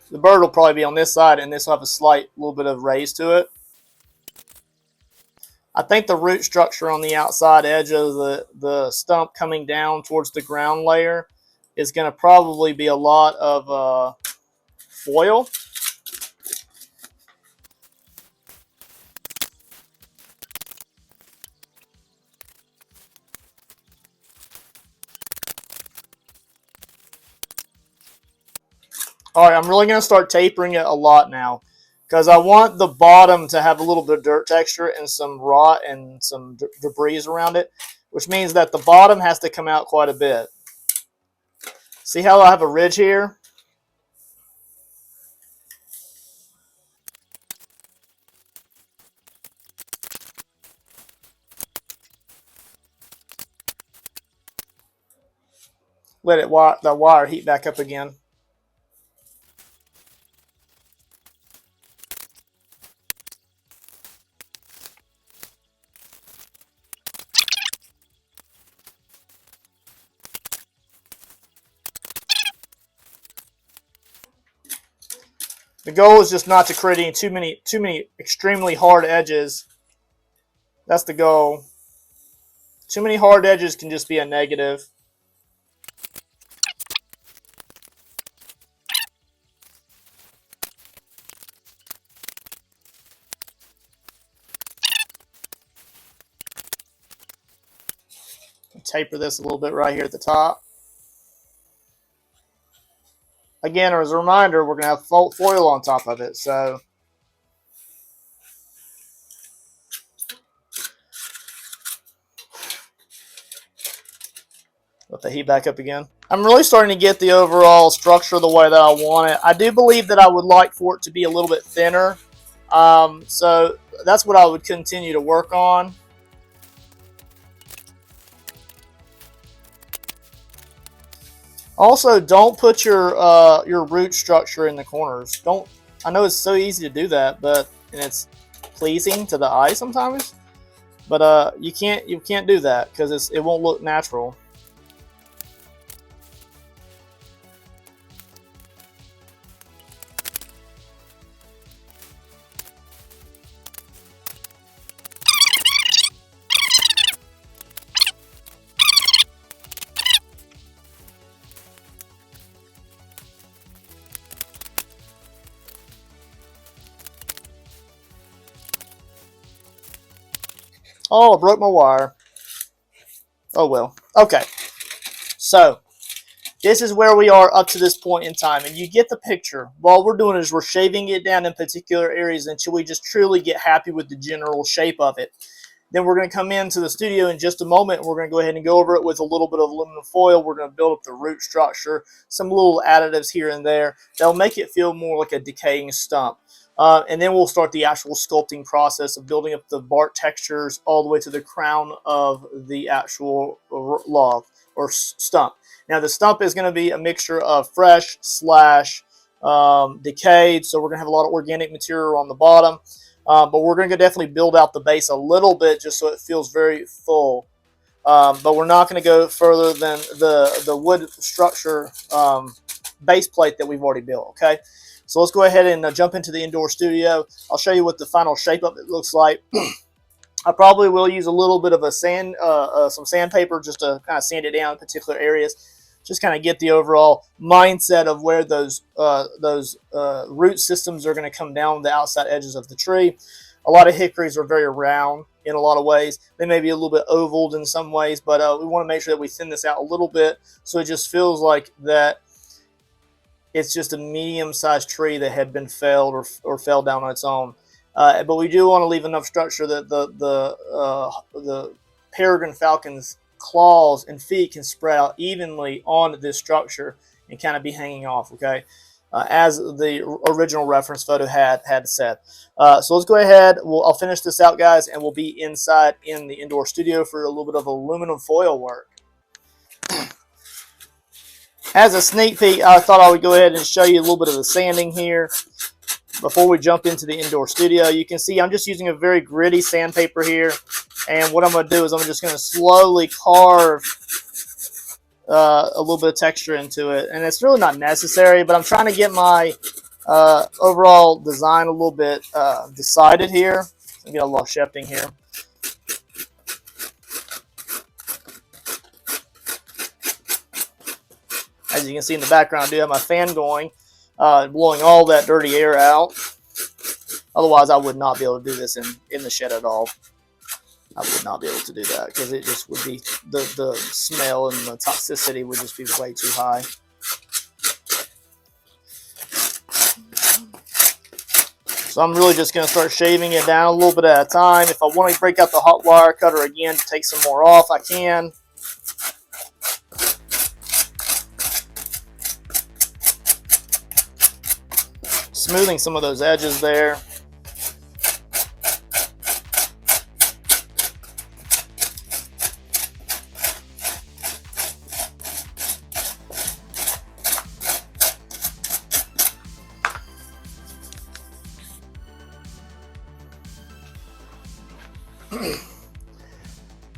bird will probably be on this side, and this will have a slight little bit of raise to it. I think the root structure on the outside edge of the stump coming down towards the ground layer is going to probably be a lot of foil. All right, I'm really going to start tapering it a lot now because I want the bottom to have a little bit of dirt texture and some rot and some debris around it, which means that the bottom has to come out quite a bit. See how I have a ridge here? Let the wire heat back up again. The goal is just not to create any too many extremely hard edges. That's the goal. Too many hard edges can just be a negative. Taper this a little bit right here at the top. Again, as a reminder, we're going to have foil on top of it, so let the heat back up again. I'm really starting to get the overall structure the way that I want it. I do believe that I would like for it to be a little bit thinner, so that's what I would continue to work on. Also, don't put your root structure in the corners. Don't. I know it's so easy to do that, and it's pleasing to the eye sometimes. But you can't do that because it won't look natural. Oh, I broke my wire. Oh well. Okay. So, this is where we are up to this point in time, and you get the picture. All we're doing is we're shaving it down in particular areas until we just truly get happy with the general shape of it. Then we're going to come into the studio in just a moment, and we're going to go ahead and go over it with a little bit of aluminum foil. We're going to build up the root structure, some little additives here and there. That'll make it feel more like a decaying stump. And then we'll start the actual sculpting process of building up the bark textures all the way to the crown of the actual log or stump. Now the stump is going to be a mixture of fresh / decayed, so we're going to have a lot of organic material on the bottom. But we're going to definitely build out the base a little bit just so it feels very full. But we're not going to go further than the wood structure base plate that we've already built, okay? So let's go ahead and jump into the indoor studio. I'll show you what the final shape of it looks like. I probably will use a little bit of a some sandpaper just to kind of sand it down in particular areas. Just kind of get the overall mindset of where those root systems are going to come down the outside edges of the tree. A lot of hickories are very round in a lot of ways. They may be a little bit ovaled in some ways, but we want to make sure that we thin this out a little bit so it just feels like that it's just a medium-sized tree that had been felled or fell down on its own. But we do want to leave enough structure that the Peregrine falcon's claws and feet can spread out evenly on this structure and kind of be hanging off, okay? As the original reference photo had said. So let's go ahead. I'll finish this out, guys, and we'll be inside in the indoor studio for a little bit of aluminum foil work. As a sneak peek, I thought I would go ahead and show you a little bit of the sanding here before we jump into the indoor studio. You can see I'm just using a very gritty sandpaper here, and what I'm going to do is I'm just going to slowly carve a little bit of texture into it, and it's really not necessary, but I'm trying to get my overall design a little bit decided here. Let me get a little shifting here. As you can see in the background, I do have my fan going, blowing all that dirty air out. Otherwise, I would not be able to do this in the shed at all. I would not be able to do that because it just would be, the smell and the toxicity would just be way too high. So I'm really just going to start shaving it down a little bit at a time. If I want to break out the hot wire cutter again to take some more off, I can. Smoothing some of those edges there.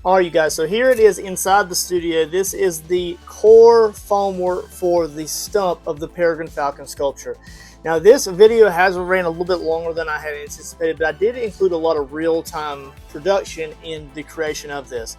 Alright, you guys, so here it is inside the studio. This is the core foam work for the stump of the Peregrine Falcon sculpture. Now, this video has ran a little bit longer than I had anticipated, but I did include a lot of real-time production in the creation of this.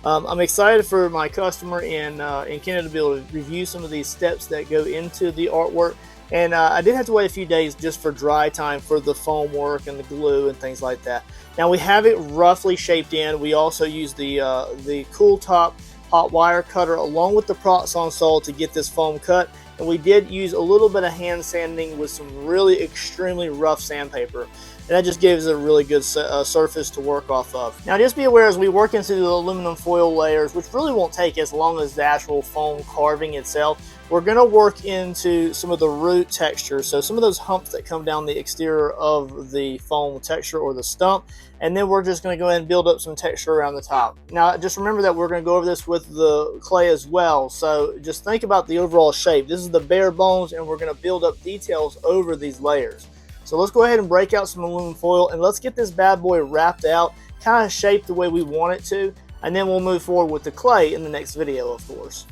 I'm excited for my customer in Canada to be able to review some of these steps that go into the artwork. And I did have to wait a few days just for dry time for the foam work and the glue and things like that. Now we have it roughly shaped in. We also use the cool top hot wire cutter along with the Proxon Saw to get this foam cut. And we did use a little bit of hand sanding with some really extremely rough sandpaper. And that just gives it a really good surface to work off of. Now just be aware as we work into the aluminum foil layers, which really won't take as long as the actual foam carving itself, we're going to work into some of the root texture. So some of those humps that come down the exterior of the foam texture or the stump. And then we're just going to go ahead and build up some texture around the top. Now just remember that we're going to go over this with the clay as well. So just think about the overall shape. This is the bare bones and we're going to build up details over these layers. So let's go ahead and break out some aluminum foil and let's get this bad boy wrapped out, kind of shaped the way we want it to, and then we'll move forward with the clay in the next video, of course.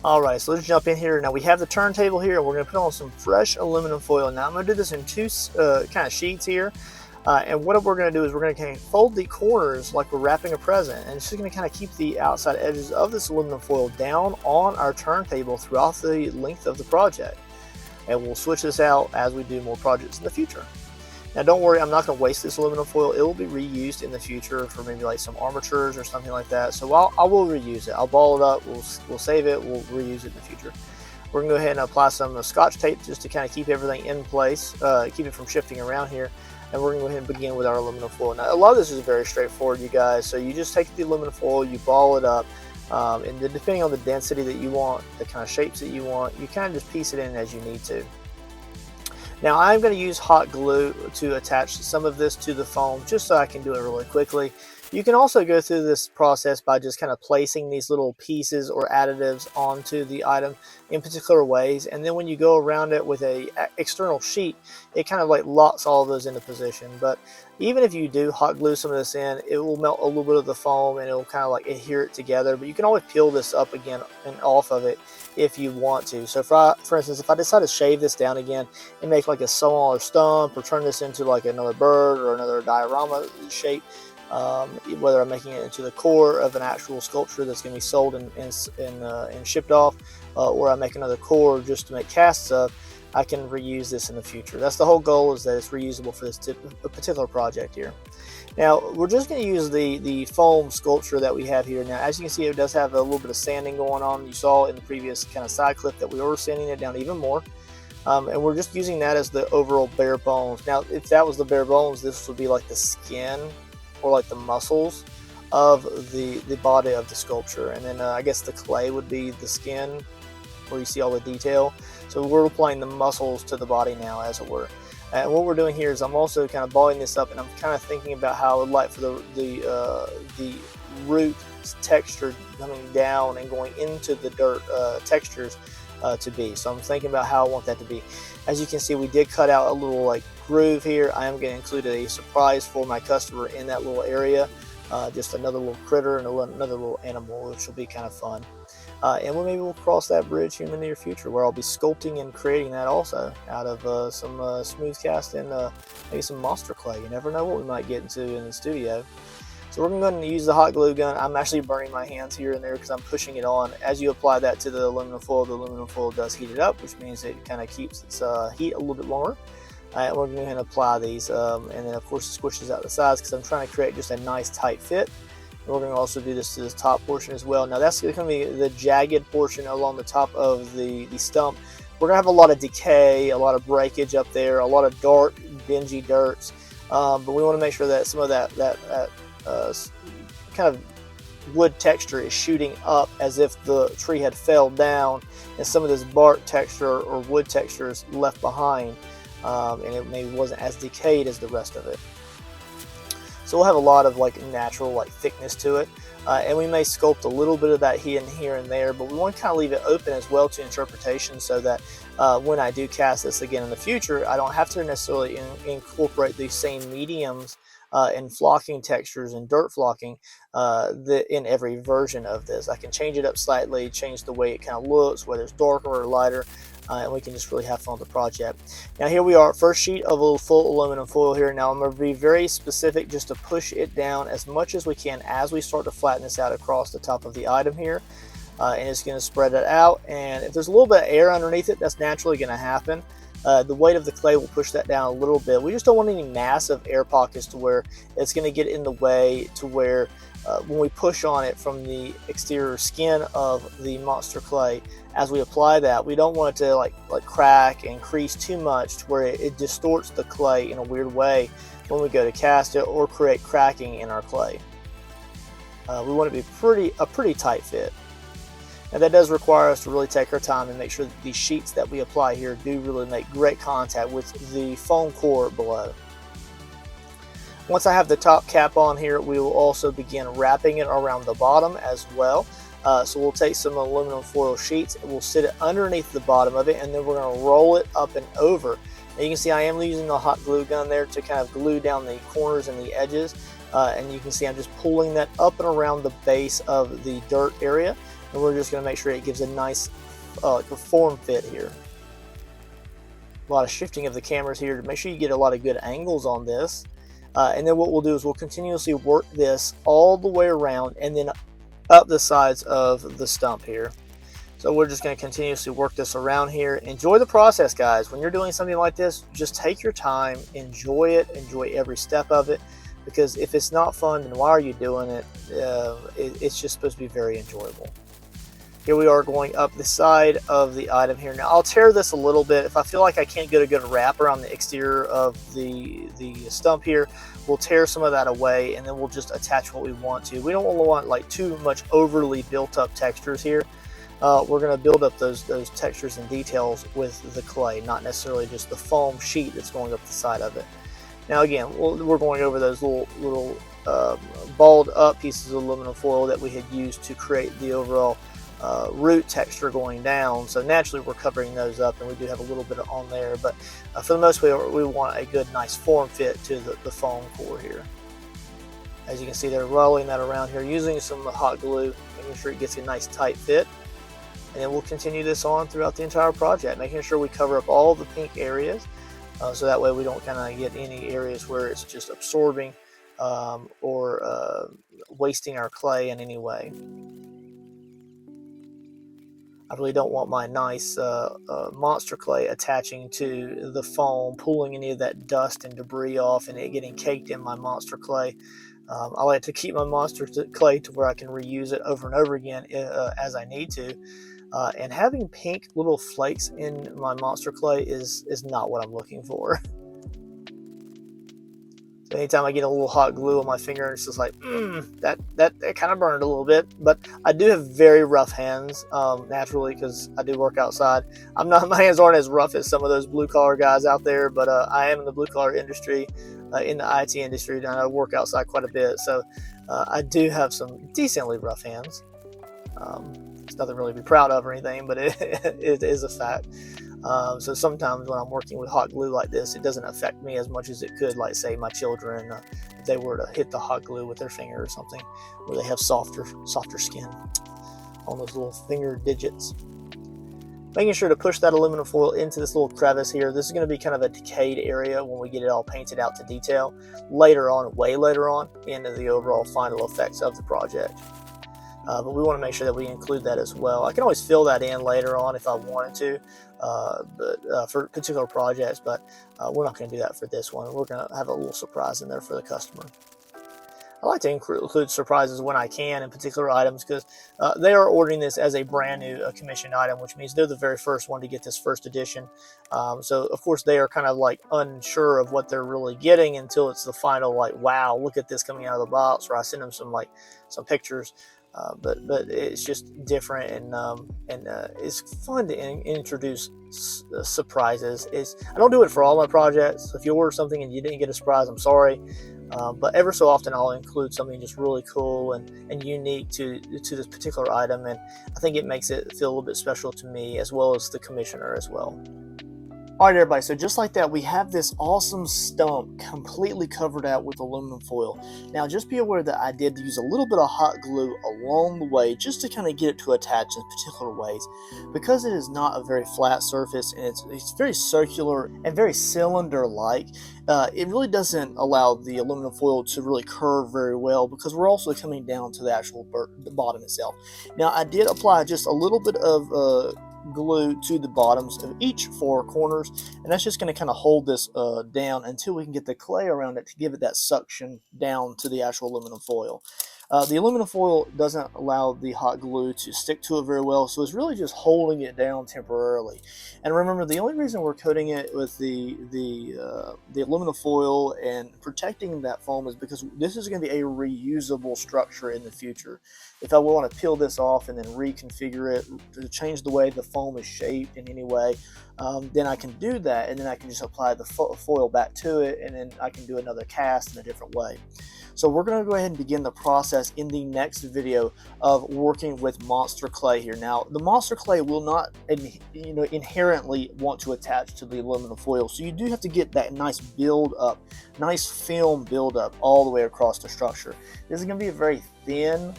Alright, so let's jump in here. Now we have the turntable here and we're going to put on some fresh aluminum foil. Now I'm going to do this in two kind of sheets here. And what we're going to do is we're going to kind of fold the corners like we're wrapping a present. And it's just going to kind of keep the outside edges of this aluminum foil down on our turntable throughout the length of the project. And we'll switch this out as we do more projects in the future. Now don't worry, I'm not going to waste this aluminum foil. It will be reused in the future for maybe like some armatures or something like that. So I will reuse it. I'll ball it up, we'll save it, we'll reuse it in the future. We're going to go ahead and apply some Scotch tape just to kind of keep everything in place, keep it from shifting around here. And we're going to go ahead and begin with our aluminum foil. Now a lot of this is very straightforward, you guys. So you just take the aluminum foil, you ball it up, and then depending on the density that you want, the kind of shapes that you want, you kind of just piece it in as you need to. Now I'm going to use hot glue to attach some of this to the foam just so I can do it really quickly. You can also go through this process by just kind of placing these little pieces or additives onto the item in particular ways, and then when you go around it with a external sheet, it kind of like locks all of those into position. But even if you do hot glue some of this in, it will melt a little bit of the foam and it will kind of like adhere it together. But you can always peel this up again and off of it if you want to. So for instance, if I decide to shave this down again and make like a smaller stump or turn this into like another bird or another diorama shape, whether I'm making it into the core of an actual sculpture that's going to be sold and shipped off, or I make another core just to make casts of, I can reuse this in the future. That's the whole goal, is that it's reusable for this particular project here. Now we're just going to use the foam sculpture that we have here. Now as you can see, it does have a little bit of sanding going on. You saw in the previous kind of side clip that we were sanding it down even more. And we're just using that as the overall bare bones. Now if that was the bare bones, this would be like the skin or like the muscles of the body of the sculpture, and then I guess the clay would be the skin where you see all the detail. So we're applying the muscles to the body now, as it were. And what we're doing here is I'm also kind of balling this up, and I'm kind of thinking about how I would like for the root texture coming down and going into the dirt textures to be. So I'm thinking about how I want that to be. As you can see, we did cut out a little like groove here. I am going to include a surprise for my customer in that little area, just another little critter and another little animal, which will be kind of fun. And maybe we'll cross that bridge here in the near future, where I'll be sculpting and creating that also out of some smooth cast and maybe some monster clay. You never know what we might get into in the studio. So we're going to use the hot glue gun. I'm actually burning my hands here and there because I'm pushing it on. As you apply that to the aluminum foil does heat it up, which means it kind of keeps its heat a little bit longer. And we're going to apply these, and then of course it squishes out the sides because I'm trying to create just a nice tight fit. And we're going to also do this to this top portion as well. Now that's going to be the jagged portion along the top of the stump. We're going to have a lot of decay, a lot of breakage up there, a lot of dark dingy dirts, but we want to make sure that some of that kind of wood texture is shooting up as if the tree had fell down, and some of this bark texture or wood texture is left behind, and it maybe wasn't as decayed as the rest of it. So we'll have a lot of like natural like thickness to it, and we may sculpt a little bit of that here and there, but we want to kind of leave it open as well to interpretation, so that when I do cast this again in the future, I don't have to necessarily incorporate these same mediums and flocking textures and dirt flocking in every version of this. I can change it up slightly, change the way it kind of looks, whether it's darker or lighter, and we can just really have fun with the project. Now here we are, first sheet of a full aluminum foil here. Now I'm going to be very specific just to push it down as much as we can as we start to flatten this out across the top of the item here. And it's going to spread it out, and if there's a little bit of air underneath it, that's naturally going to happen. The weight of the clay will push that down a little bit. We just don't want any massive air pockets to where it's going to get in the way, to where when we push on it from the exterior skin of the monster clay, as we apply that, we don't want it to like crack and crease too much to where it distorts the clay in a weird way when we go to cast it, or create cracking in our clay. We want it to be a pretty tight fit. And that does require us to really take our time and make sure that these sheets that we apply here do really make great contact with the foam core below. Once I have the top cap on here, we will also begin wrapping it around the bottom as well. So we'll take some aluminum foil sheets and we'll sit it underneath the bottom of it, and then we're going to roll it up and over. Now you can see I am using the hot glue gun there to kind of glue down the corners and the edges, and you can see I'm just pulling that up and around the base of the dirt area. And we're just going to make sure it gives a nice like a form fit here. A lot of shifting of the cameras here to make sure you get a lot of good angles on this. And then what we'll do is we'll continuously work this all the way around and then up the sides of the stump here. So we're just going to continuously work this around here. Enjoy the process, guys. When you're doing something like this, just take your time, enjoy it, enjoy every step of it. Because if it's not fun, then why are you doing it? It's just supposed to be very enjoyable. Here we are going up the side of the item here. Now I'll tear this a little bit. If I feel like I can't get a good wrap around the exterior of the stump here, we'll tear some of that away, and then we'll just attach what we want to. We don't want like too much overly built up textures here. We're going to build up those textures and details with the clay, not necessarily just the foam sheet that's going up the side of it. Now again, we're going over those little balled up pieces of aluminum foil that we had used to create the overall root texture going down. So naturally we're covering those up, and we do have a little bit on there, but for the most part we want a good nice form fit to the foam core here. As you can see, they're rolling that around here using some hot glue, making sure it gets a nice tight fit. And then we'll continue this on throughout the entire project, making sure we cover up all the pink areas, so that way we don't kind of get any areas where it's just absorbing or wasting our clay in any way. I really don't want my nice monster clay attaching to the foam, pulling any of that dust and debris off and it getting caked in my monster clay. I like to keep my monster clay to where I can reuse it over and over again as I need to. And having pink little flakes in my monster clay is not what I'm looking for. So anytime I get a little hot glue on my finger, it's just like, that kind of burned a little bit. But I do have very rough hands, naturally, because I do work outside. My hands aren't as rough as some of those blue collar guys out there, but I am in the blue collar industry, in the IT industry, and I work outside quite a bit. So I do have some decently rough hands. It's nothing really to be proud of or anything, but it is a fact. So sometimes when I'm working with hot glue like this, it doesn't affect me as much as it could, like say my children, if they were to hit the hot glue with their finger or something, where they have softer skin on those little finger digits. Making sure to push that aluminum foil into this little crevice here. This is going to be kind of a decayed area when we get it all painted out to detail later on, way later on, into the overall final effects of the project. But we want to make sure that we include that as well. I can always fill that in later on if I wanted to, for particular projects, but we're not going to do that for this one. We're going to have a little surprise in there for the customer. I like to include surprises when I can in particular items, because they are ordering this as a brand new commissioned item, which means they're the very first one to get this first edition. So of course they are kind of like unsure of what they're really getting until it's the final, like, wow, look at this coming out of the box. Or I send them some pictures. But it's just different, and it's fun to introduce surprises. I don't do it for all my projects. So if you order something and you didn't get a surprise, I'm sorry. But ever so often I'll include something just really cool and unique to this particular item, and I think it makes it feel a little bit special to me as well as the commissioner as well. Alright everybody, so just like that, we have this awesome stump completely covered out with aluminum foil. Now just be aware that I did use a little bit of hot glue along the way just to kind of get it to attach in particular ways. Because it is not a very flat surface, and it's very circular and very cylinder-like, it really doesn't allow the aluminum foil to really curve very well, because we're also coming down to the actual the bottom itself. Now I did apply just a little bit of glue to the bottoms of each 4 corners, and that's just going to kind of hold this down until we can get the clay around it to give it that suction down to the actual aluminum foil. The aluminum foil doesn't allow the hot glue to stick to it very well, so it's really just holding it down temporarily. And remember, the only reason we're coating it with the aluminum foil and protecting that foam is because this is going to be a reusable structure in the future. If I want to peel this off and then reconfigure it to change the way the foam is shaped in any way, then I can do that, and then I can just apply the foil back to it, and then I can do another cast in a different way. So we're going to go ahead and begin the process in the next video of working with monster clay here. Now, the monster clay will not inherently want to attach to the aluminum foil, so you do have to get that nice build up, nice film build up all the way across the structure. This is going to be a very thin,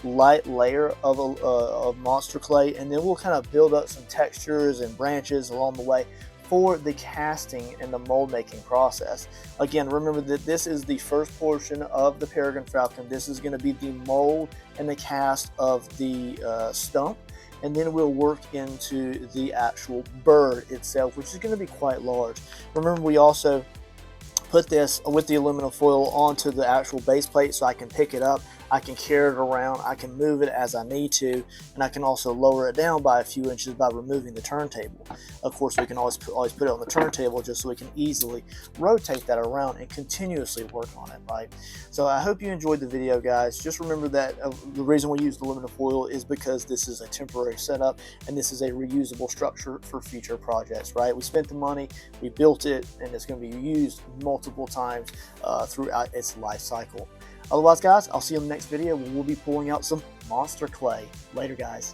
light layer of monster clay, and then we'll kind of build up some textures and branches along the way for the casting and the mold making process. Again, remember that this is the first portion of the Peregrine Falcon. This is going to be the mold and the cast of the stump, and then we'll work into the actual bird itself, which is going to be quite large. Remember, we also put this with the aluminum foil onto the actual base plate, so I can pick it up, I can carry it around, I can move it as I need to, and I can also lower it down by a few inches by removing the turntable. Of course, we can always put it on the turntable just so we can easily rotate that around and continuously work on it, right? So I hope you enjoyed the video, guys. Just remember that the reason we use the aluminum foil is because this is a temporary setup, and this is a reusable structure for future projects, right? We spent the money, we built it, and it's going to be used multiple times throughout its life cycle. Otherwise, guys, I'll see you in the next video when we'll be pulling out some monster clay. Later, guys.